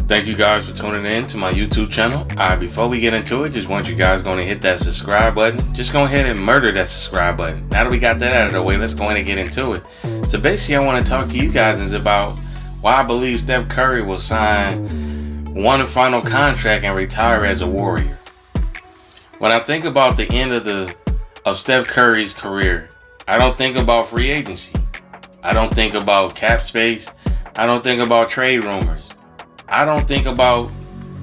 Thank you guys for tuning in to my YouTube channel. Before we get into it, just want you guys going to hit that subscribe button. Just go ahead and murder that subscribe button. Now that we got that out of the way, let's go ahead and get into it. So basically, I want to talk to you guys is about why I believe Steph Curry will sign one final contract and retire as a Warrior. When I think about the end of Steph Curry's career, I don't think about free agency. I don't think about cap space. I don't think about trade rumors. I don't think about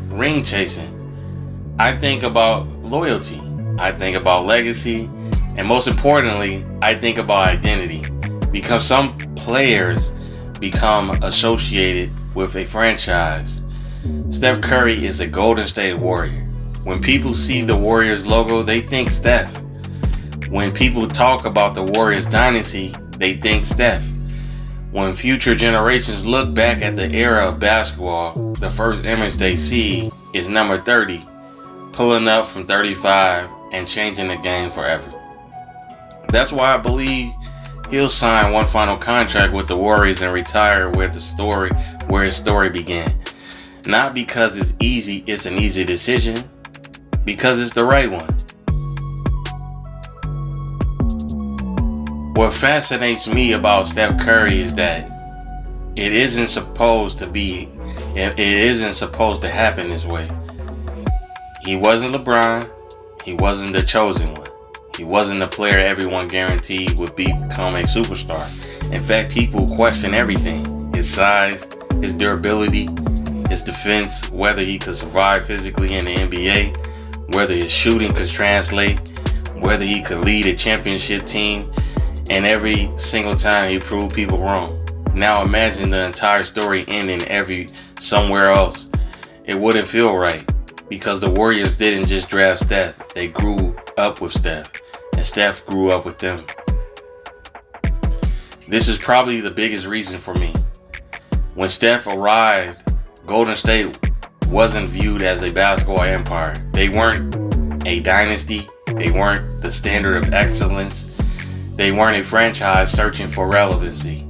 ring chasing. I think about loyalty. I think about legacy. And most importantly, I think about identity. Because some players become associated with a franchise. Steph Curry is a Golden State Warrior. When people see the Warriors logo, they think Steph. When people talk about the Warriors dynasty, they think Steph. When future generations look back at the era of basketball, the first image they see is number 30, pulling up from 35 and changing the game forever. That's why I believe he'll sign one final contract with the Warriors and retire where his story began. Not because it's an easy decision, because it's the right one. What fascinates me about Steph Curry is that it isn't supposed to happen this way. He wasn't LeBron. He wasn't the chosen one. He wasn't the player everyone guaranteed would become a superstar. In fact, people question everything. His size, his durability, his defense, whether he could survive physically in the NBA, whether his shooting could translate, whether he could lead a championship team. And every single time he proved people wrong. Now imagine the entire story ending somewhere else. It wouldn't feel right because the Warriors didn't just draft Steph. They grew up with Steph, and Steph grew up with them. This is probably the biggest reason for me. When Steph arrived, Golden State wasn't viewed as a basketball empire. They weren't a dynasty. They weren't the standard of excellence. They weren't a franchise searching for relevancy.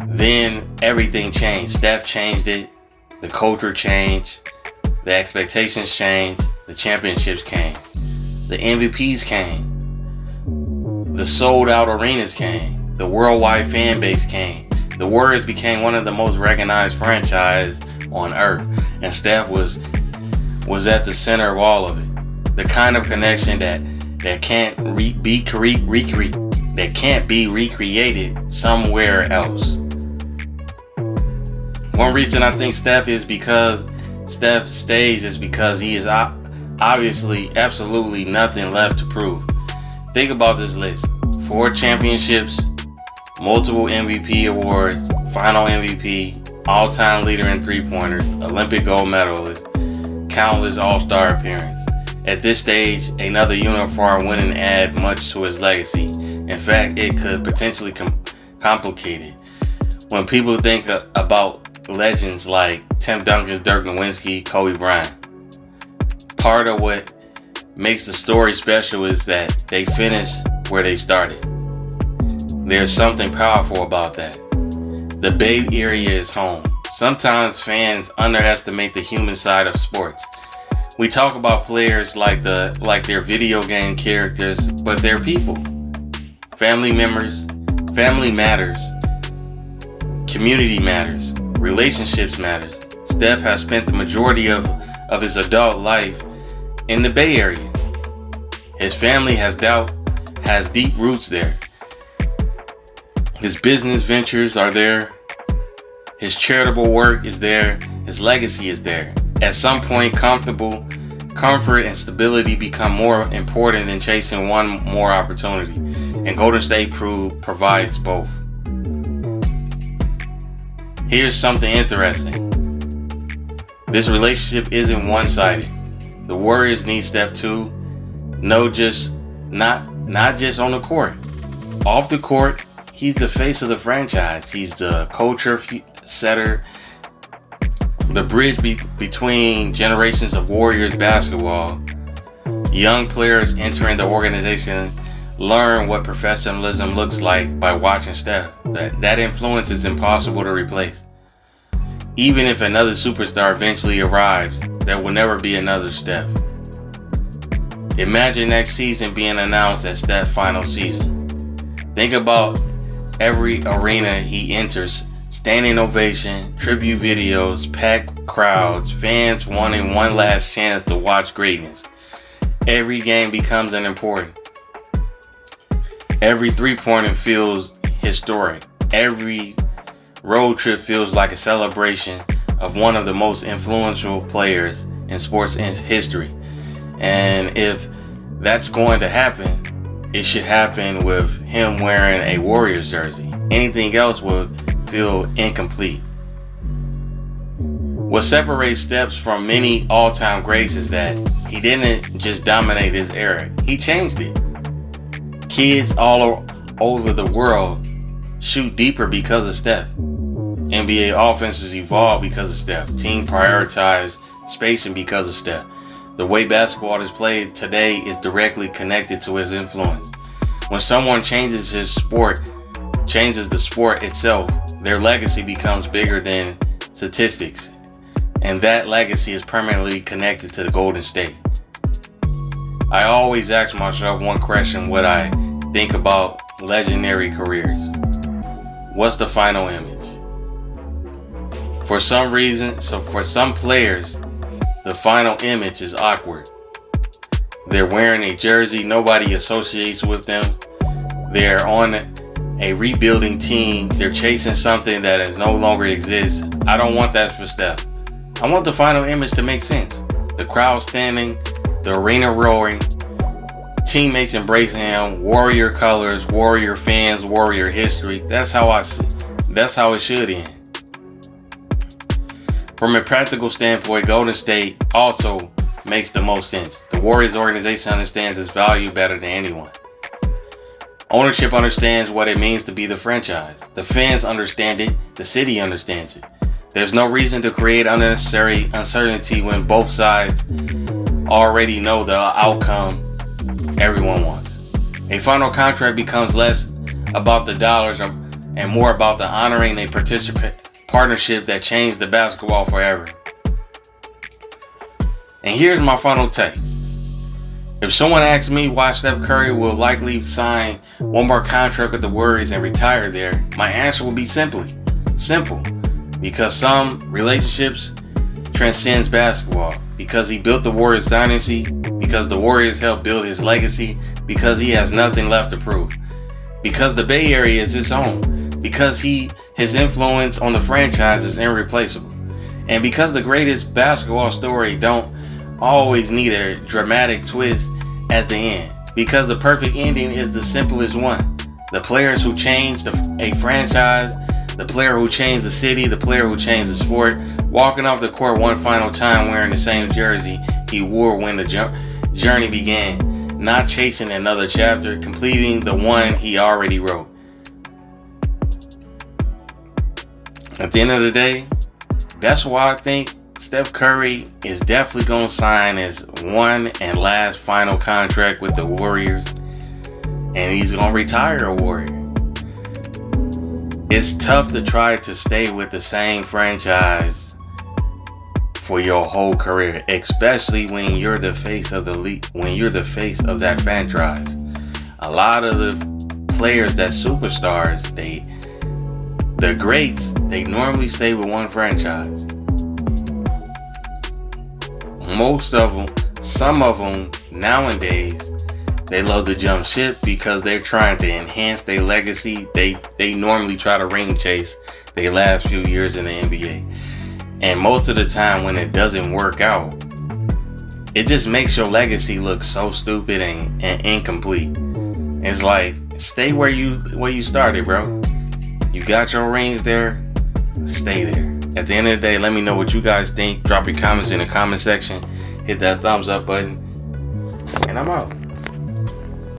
Then everything changed. Steph changed it. The culture changed. The expectations changed. The championships came. The MVPs came. The sold out arenas came. The worldwide fan base came. The Warriors became one of the most recognized franchises on earth. And Steph was at the center of all of it. The kind of connection that can't be recreated somewhere else. One reason I think Steph stays is because he is obviously absolutely nothing left to prove. Think about this list: 4 championships, multiple MVP awards, final MVP, all-time leader in three-pointers, Olympic gold medalist, countless all-star appearances. At this stage, another uniform wouldn't add much to his legacy. In fact, it could potentially complicate it. When people think about legends like Tim Duncan, Dirk Nowitzki, Kobe Bryant, part of what makes the story special is that they finished where they started. There's something powerful about that. The Bay Area is home. Sometimes fans underestimate the human side of sports. We talk about players like they're video game characters, but they're people. Family members, family matters. Community matters. Relationships matters. Steph has spent the majority of his adult life in the Bay Area. His family has deep roots there. His business ventures are there. His charitable work is there. His legacy is there. At some point, comfort and stability become more important than chasing one more opportunity. And Golden State provides both. Here's something interesting. This relationship isn't one-sided. The Warriors need Steph too. Not just on the court. Off the court, he's the face of the franchise. He's the culture setter. The bridge between generations of Warriors basketball. Young players entering the organization learn what professionalism looks like by watching Steph. That influence is impossible to replace. Even if another superstar eventually arrives, there will never be another Steph. Imagine next season being announced as Steph's final season. Think about every arena he enters, standing ovation, tribute videos, packed crowds, fans wanting one last chance to watch greatness. Every game becomes an important. Every three-pointer feels historic. Every road trip feels like a celebration of one of the most influential players in sports history. And if that's going to happen, it should happen with him wearing a Warriors jersey. Anything else would feel incomplete. What separates Steph from many all-time greats is that he didn't just dominate his era, he changed it. Kids all over the world shoot deeper because of Steph. NBA offenses evolve because of Steph. Team prioritize spacing because of Steph. The way basketball is played today is directly connected to his influence. When someone changes the sport itself, their legacy becomes bigger than statistics. And that legacy is permanently connected to the Golden State. I always ask myself one question when I think about legendary careers. What's the final image? For some reason, for some players, the final image is awkward. They're wearing a jersey nobody associates with them. They're on a rebuilding team. They're chasing something that no longer exists. I don't want that for Steph. I want the final image to make sense. The crowd standing, the arena roaring, teammates embracing him, Warrior colors, Warrior fans, Warrior history. That's how it should end. From a practical standpoint, Golden State also makes the most sense. The Warriors organization understands its value better than anyone. Ownership understands what it means to be the franchise. The fans understand it. The city understands it. There's no reason to create unnecessary uncertainty when both sides already know the outcome everyone wants. A final contract becomes less about the dollars and more about the honoring a partnership that changed the basketball forever. And here's my final take. If someone asks me why Steph Curry will likely sign one more contract with the Warriors and retire there, my answer will be simple. Because some relationships transcends basketball. Because he built the Warriors dynasty. Because the Warriors helped build his legacy. Because he has nothing left to prove. Because the Bay Area is his own. Because his influence on the franchise is irreplaceable. And because the greatest basketball story don't always need a dramatic twist at the end. Because the perfect ending is the simplest one. The players who changed a franchise, the player who changed the city, the player who changed the sport, walking off the court one final time wearing the same jersey he wore when the journey began, not chasing another chapter, completing the one he already wrote. At the end of the day, that's why I think Steph Curry is definitely going to sign his one and last final contract with the Warriors, and he's going to retire a Warrior. It's tough to try to stay with the same franchise for your whole career, especially when you're the face of the league, when you're the face of that franchise. A lot of the players that superstars, the greats, they normally stay with one franchise. Most of them, some of them nowadays, they love to jump ship because they're trying to enhance their legacy. They normally try to ring chase their last few years in the NBA. And most of the time when it doesn't work out, it just makes your legacy look so stupid and incomplete. It's like, stay where you started, bro. You got your rings there, stay there. At the end of the day, let me know what you guys think. Drop your comments in the comment section. Hit that thumbs up button. And I'm out.